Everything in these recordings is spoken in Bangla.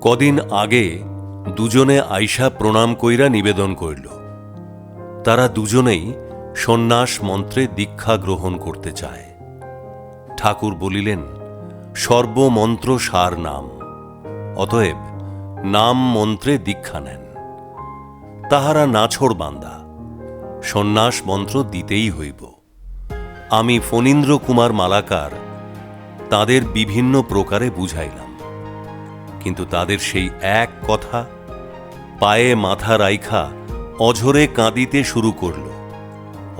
কদিন আগে দুজনে আইসা প্রণাম কইরা নিবেদন করিল তারা দুজনেই সন্ন্যাস মন্ত্রে দীক্ষা গ্রহণ করতে চায়। ঠাকুর বলিলেন, সর্বমন্ত্র সার নাম, অতএব নাম মন্ত্রে দীক্ষা নেন। তাহারা নাছোড় বান্দা, সন্ন্যাস মন্ত্র দিতেই হইব। আমি ফণীন্দ্র কুমার মালাকার তাদের বিভিন্ন প্রকারে বুঝাইলাম, কিন্তু তাদের সেই এক কথা পায়ে মাথা রাইখা অঝরে কাঁদিতে শুরু করল।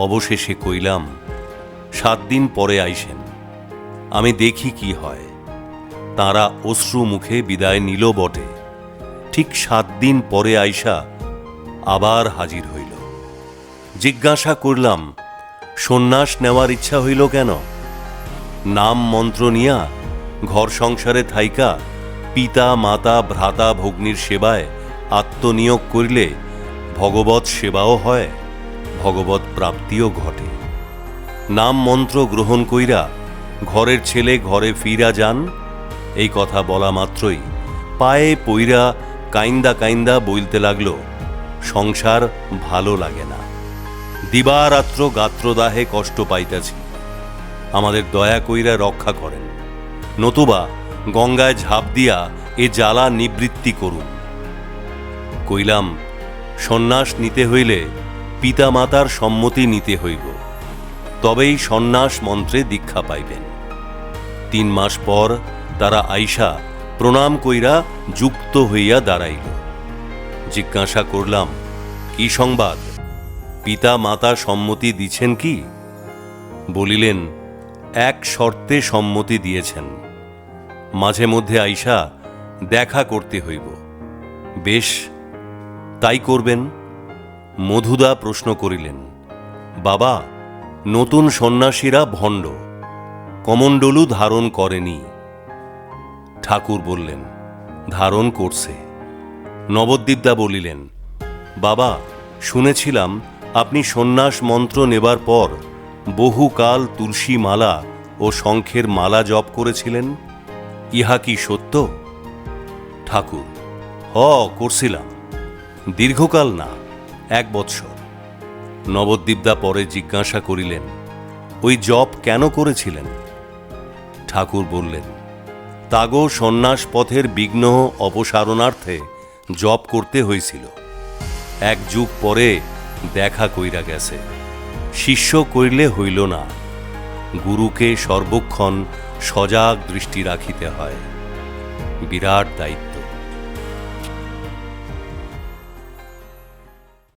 অবশেষে কইলাম, 7 দিন পরে আইসেন, আমি দেখি কি হয়। তারা অশ্রু মুখে বিদায় নিল বটে, ঠিক 7 দিন পরে আইসা আবার হাজির হইল। জিজ্ঞাসা করলাম, সন্ন্যাস নেওয়ার ইচ্ছা হইল কেন? নাম মন্ত্র নিয়া ঘর সংসারে থাইকা পিতা মাতা ভ্রাতা ভগ্নীর সেবায় আত্মনিয়োগ করিলে ভগবৎ সেবাও হয়, ভগবৎ প্রাপ্তিও ঘটে। নাম মন্ত্র গ্রহণ কইরা ঘরের ছেলে ঘরে ফিরা যান, এই কথা বলা মাত্রই পায়ে পইরা কাইন্দা কাইন্দা বইলতে লাগল, সংসার ভালো লাগে না, দিবারাত্র গাত্রদাহে কষ্ট পাইতাছি, আমাদের দয়া কইরা রক্ষা করেন, নতুবা গঙ্গায় ঝাঁপ দিয়া এ জ্বালা নিবৃত্তি করুন। কইলাম, সন্ন্যাস নিতে হইলে পিতা মাতার সম্মতি নিতে হইব, তবেই সন্ন্যাস মন্ত্রে দীক্ষা পাইবেন। 3 মাস পর তারা আইসা প্রণাম কইরা যুক্ত হইয়া দাঁড়াইল। জিজ্ঞাসা করলাম, কি সংবাদ? পিতা মাতা সম্মতি দিছেন কি? বলিলেন, এক শর্তে সম্মতি দিয়েছেন, মাঝে মধ্যে আইসা দেখা করতে হইব। বেশ, তাই করবেন। মধুদা প্রশ্ন করিলেন, বাবা, নতুন সন্ন্যাসীরা ভণ্ড, কমণ্ডলু ধারণ করেনি। ঠাকুর বললেন, ধারণ করছে। নবদ্বীপদা বলিলেন, বাবা, শুনেছিলাম আপনি সন্ন্যাস মন্ত্র নেবার পর বহুকাল তুলসী মালা ও শঙ্খের মালা জপ করেছিলেন, ইহা কি সত্য? ঠাকুর, করছিলাম, দীর্ঘকাল না, 1 বৎসর। নবদ্বীপদা পরে জিজ্ঞাসা করিলেন, ওই জপ কেন করেছিলেন? ঠাকুর বললেন, তাগো সন্ন্যাস পথের বিঘ্ন অপসারণার্থে জপ করতে হয়েছিল। 1 যুগ পরে দেখা কইরা গেছে, শিষ্য কইলে হইল না, গুরুকে সর্বক্ষণ সজাগ দৃষ্টি রাখিতে হয়, বিরাট দায়িত্ব।